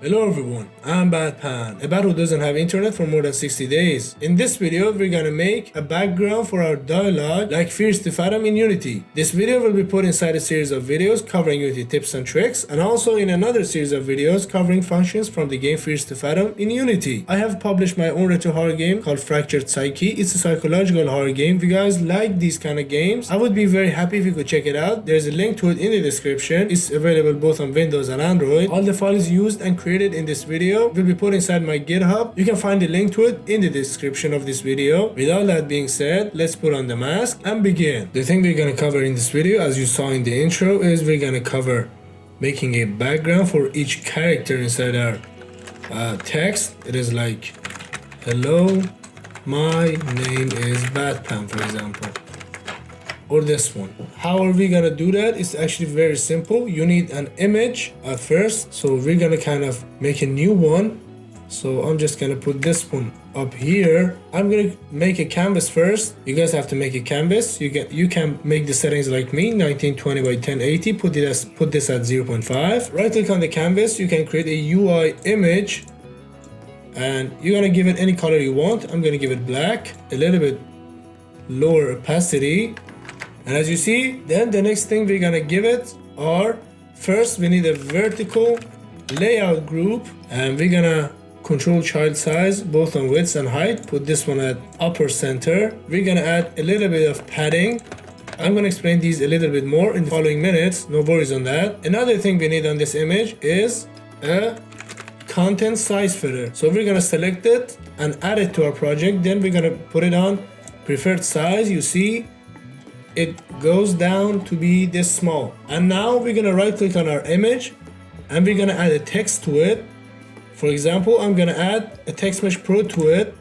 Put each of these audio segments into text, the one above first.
Hello everyone, I'm Batpan, a bat who doesn't have internet for more than 60 days. In this video, we're gonna make a background for our dialogue like Fears to Fathom in Unity. This video will be put inside a series of videos covering Unity tips and tricks, and also in another series of videos covering functions from the game Fears to Fathom in Unity. I have published my own retro horror game called Fractured Psyche. It's a psychological horror game. If you guys like these kind of games, I would be very happy if you could check it out. There's a link to it in the description. It's available both on Windows and Android. All the files used and created in this video will be put inside my GitHub. You can find the link to it in the description of this video. With all that being said, let's put on the mask and begin. The thing we're gonna cover in this video, as you saw in the intro, is we're gonna cover making a background for each character inside our text. It is like, hello, my name is Batpan, for example. Or this one. How are we gonna do that? It's actually very simple. You need an image at first, so we're gonna kind of make a new one. So I'm just gonna put this one up here. I'm gonna make a canvas first. You guys have to make a canvas. You can make the settings like me, 1920 by 1080. Put this at 0.5. Right click on the canvas. You can create a UI image, and you're gonna give it any color you want. I'm gonna give it black, a little bit lower opacity. And as you see, then the next thing we're gonna give it are, first we need a vertical layout group, and we're gonna control child size both on width and height. Put this one at upper center. We're gonna add a little bit of padding. I'm gonna explain these a little bit more in the following minutes, no worries on that. Another thing we need on this image is a content size filter. So we're gonna select it and add it to our project. Then we're gonna put it on preferred size. You see, it goes down to be this small. And now we're gonna right click on our image and we're gonna add a text to it. For example, I'm gonna add a text mesh pro to it,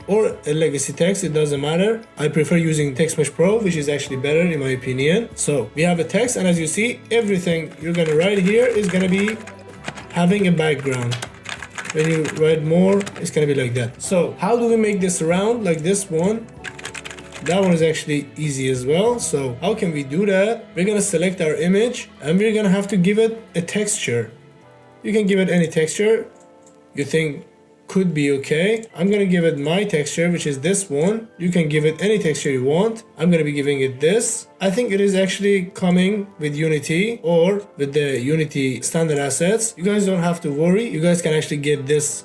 or a legacy text, it doesn't matter. I prefer using text mesh pro, which is actually better in my opinion. So we have a text, and as you see, everything you're gonna write here is gonna be having a background. When you write more, it's gonna be like that. So how do we make this round like this one? That one is actually easy as well. So how can we do that? We're gonna select our image and we're gonna have to give it a texture. You can give it any texture you think could be okay. I'm gonna give it my texture, which is this one. You can give it any texture you want. I'm gonna be giving it this. I think it is actually coming with Unity or with the Unity standard assets. You guys don't have to worry. You guys can actually get this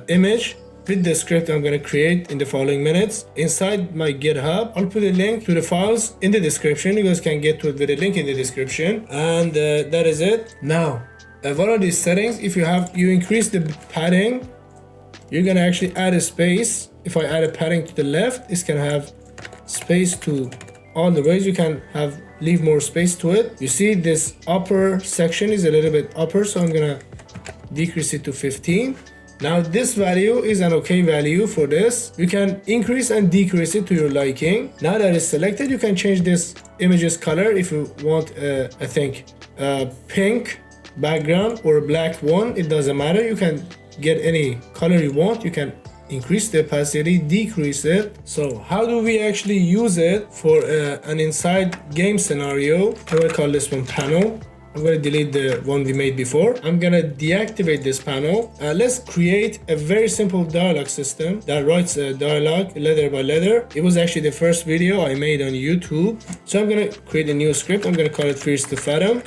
image with the script I'm gonna create in the following minutes inside my GitHub. I'll put a link to the files in the description. You guys can get to it with a link in the description, and that is it. Now, what are these settings? If you increase the padding, you're gonna actually add a space. If I add a padding to the left, it's gonna have space to all the ways. You can leave more space to it. You see this upper section is a little bit upper, so I'm gonna decrease it to 15. Now this value is an okay value for this. You can increase and decrease it to your liking. Now that it's selected, you can change this image's color if you want, I think, pink background or a black one. It doesn't matter. You can get any color you want. You can increase the opacity, decrease it. So how do we actually use it for an inside game scenario? I will call this one panel. I'm going to delete the one we made before. I'm going to deactivate this panel. Let's create a very simple dialogue system that writes a dialogue letter by letter. It was actually the first video I made on YouTube. So I'm going to create a new script. I'm going to call it Fears to Fathom,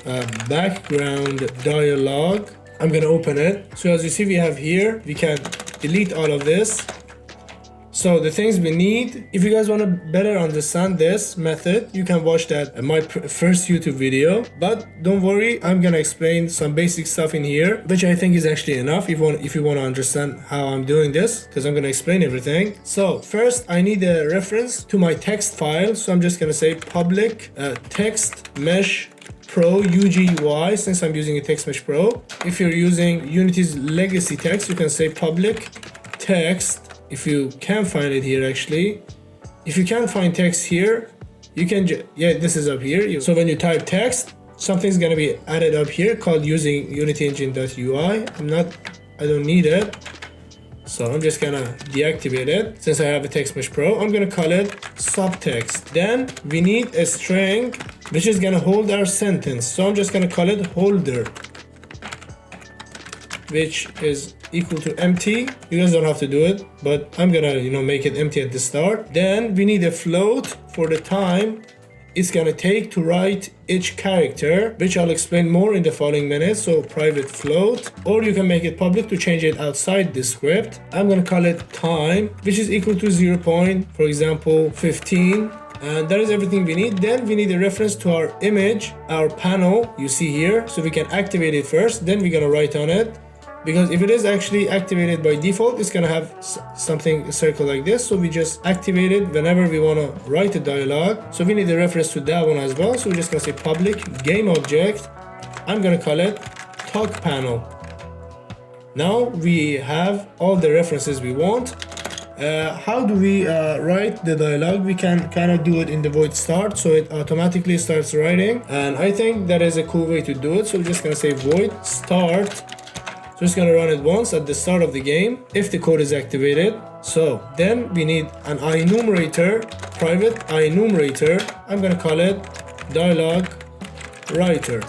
background dialogue. I'm going to open it. So as you see, we have here, we can delete all of this. So the things we need, if you guys want to better understand this method, you can watch that my first YouTube video. But don't worry, I'm gonna explain some basic stuff in here, which I think is actually enough if you want to understand how I'm doing this, because I'm gonna explain everything. So first, I need a reference to my text file. So I'm just gonna say public text mesh pro UGUI, since I'm using a text mesh pro. If you're using Unity's legacy text, you can say public text. If you can find it here, actually, if you can't find text here, you can this is up here. So when you type text, something's gonna be added up here called using unityengine.ui. I don't need it, so I'm just gonna deactivate it. Since I have a text mesh pro, I'm gonna call it subtext. Then we need a string which is gonna hold our sentence, so I'm just gonna call it holder. which is equal to empty. You guys don't have to do it, but I'm gonna, make it empty at the start. Then we need a float for the time it's gonna take to write each character, which I'll explain more in the following minutes. So private float, or you can make it public to change it outside the script. I'm gonna call it time, which is equal to 0. For example, 15. And that is everything we need. Then we need a reference to our image, our panel you see here. So we can activate it first, then we're gonna write on it. Because if it is actually activated by default, it's gonna have something, a circle like this. So we just activate it whenever we wanna write a dialogue. So we need a reference to that one as well. So we're just gonna say public game object. I'm gonna call it talk panel. Now we have all the references we want. How do we write the dialogue? We can kind of do it in the void start, so it automatically starts writing. And I think that is a cool way to do it. So we're just gonna say void start. So it's gonna run it once at the start of the game if the code is activated. So then we need an enumerator, private enumerator. I'm gonna call it dialogue writer.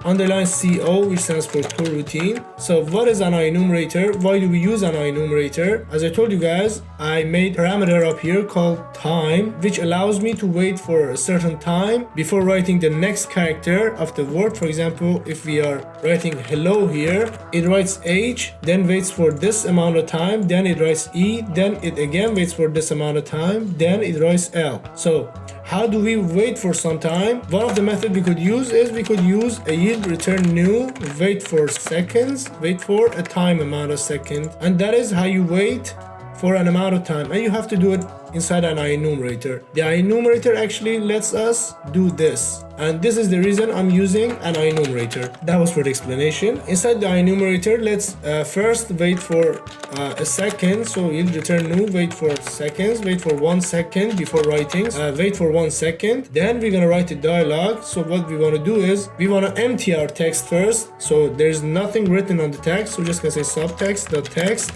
Underline CO, which stands for coroutine. So what is an enumerator? Why do we use an enumerator? As I told you guys, I made a parameter up here called time, which allows me to wait for a certain time before writing the next character of the word. For example, if we are writing hello here, it writes H, then waits for this amount of time, then it writes E, then it again waits for this amount of time, then it writes L. So how do we wait for some time? One of the methods we could use is we could use a yield return new, wait for seconds, wait for a time amount of seconds, and that is how you wait for an amount of time, and you have to do it inside an enumerator. The enumerator actually lets us do this, and this is the reason I'm using an enumerator. That was for the explanation. Inside the enumerator, let's first wait for a second. So you'll return new, wait for seconds, wait for 1 second before writing, wait for 1 second. Then we're gonna write a dialogue. So what we want to do is we want to empty our text first. So there's nothing written on the text. So we're just gonna say subtext.text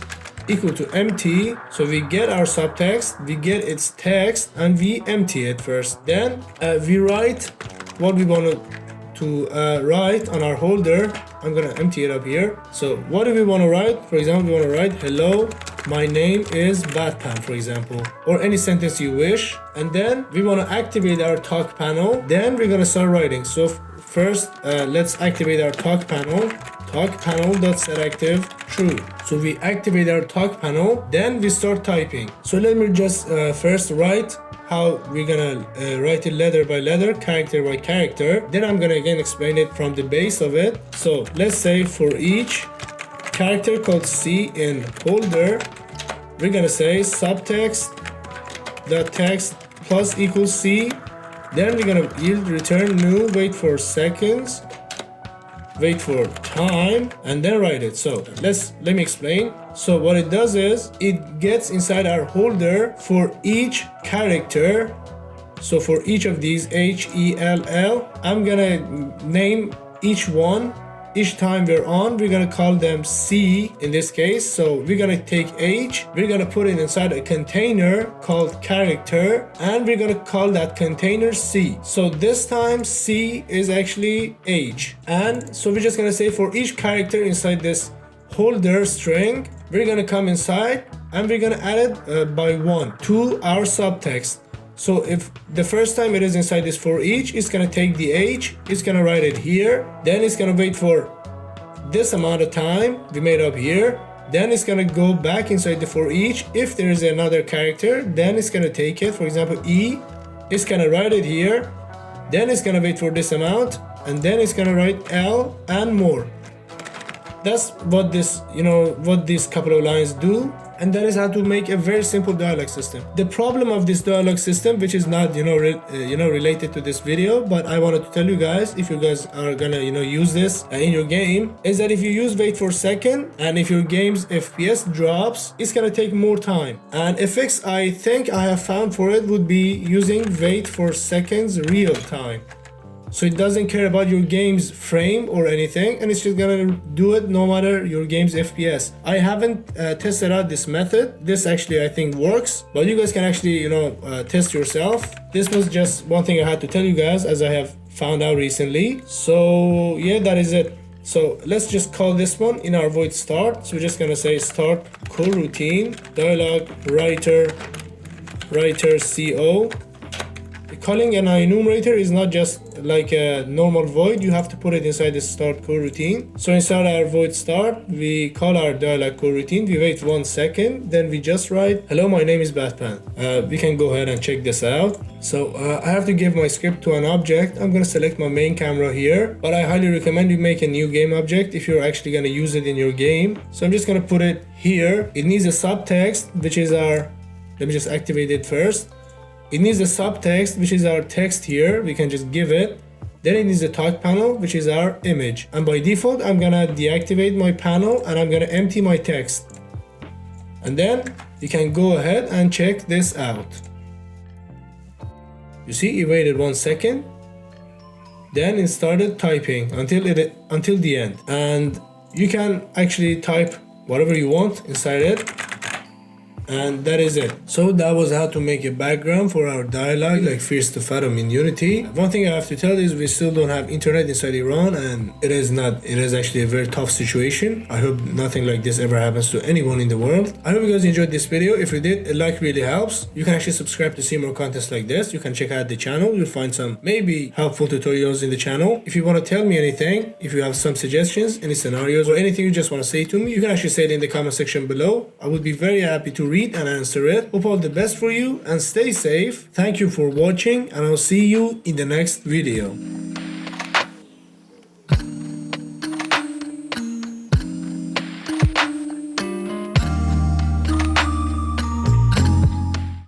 equal to empty. So we get our subtext, we get its text, and we empty it first. Then we write what we want to write on our holder. I'm gonna empty it up here. So what do we want to write? For example, we want to write hello, my name is Batpan, for example, or any sentence you wish. And then we want to activate our talk panel. Then we're gonna start writing. So first, let's activate our talk panel. Talk panel.setActive true. So we activate our talk panel, then we start typing. So let me just first write how we're gonna write it letter by letter, character by character. Then I'm gonna again explain it from the base of it. So let's say for each character called C in holder, we're gonna say subtext.text plus equals C. Then we're gonna yield return new, wait for seconds, wait for time, and then write it. So let me explain. So what it does is it gets inside our holder for each character. So for each of these HELL, I'm gonna name each one. Each time we're on, we're gonna call them C in this case. So we're gonna take H, we're gonna put it inside a container called character, and we're gonna call that container C. So this time C is actually H. And so we're just gonna say for each character inside this holder string, we're gonna come inside and we're gonna add it by 1 to our subtext. So if the first time it is inside this for each, it's gonna take the H, it's gonna write it here, then it's gonna wait for this amount of time we made up here, then it's gonna go back inside the for each. If there is another character, then it's gonna take it, for example E, it's gonna write it here, then it's gonna wait for this amount, and then it's gonna write L and more. That's what this, what these couple of lines do. And that is how to make a very simple dialogue system. The problem of this dialogue system, which is not related to this video, but I wanted to tell you guys, if you guys are gonna use this in your game, is that if you use wait for second and if your game's FPS drops, it's gonna take more time. And a fix I think I have found for it would be using wait for seconds real time. So it doesn't care about your game's frame or anything, and it's just gonna do it no matter your game's FPS. I haven't tested out this method. This actually I think works, but you guys can actually test yourself. This was just one thing I had to tell you guys as I have found out recently. So yeah, that is it. So let's just call this one in our void start. So we're just gonna say start coroutine dialog writer co. Calling an enumerator is not just like a normal void, you have to put it inside the start coroutine. So inside our void start, we call our dialog coroutine, we wait 1 second, then we just write, hello, my name is Batman. We can go ahead and check this out. So I have to give my script to an object. I'm gonna select my main camera here, but I highly recommend you make a new game object if you're actually gonna use it in your game. So I'm just gonna put it here. It needs a subtext, which is our, let me just activate it first. It needs a subtext, which is our text here. We can just give it. Then it needs a talk panel, which is our image. And by default, I'm gonna deactivate my panel and I'm gonna empty my text. And then you can go ahead and check this out. You see, it waited 1 second. Then it started typing until the end. And you can actually type whatever you want inside it. And that is it. So that was how to make a background for our dialogue like Fierce to Fathom in Unity. One thing I have to tell is we still don't have internet inside Iran, and it is actually a very tough situation. I hope nothing like this ever happens to anyone in the world. I hope you guys enjoyed this video. If you did, a like really helps. You can actually subscribe to see more contents like this. You can check out the channel. You'll find some maybe helpful tutorials in the channel. If you want to tell me anything, if you have some suggestions, any scenarios, or anything you just want to say to me, you can actually say it in the comment section below. I would be very happy to read and answer it. Hope all the best for you and stay safe. Thank you for watching, and I'll see you in the next video.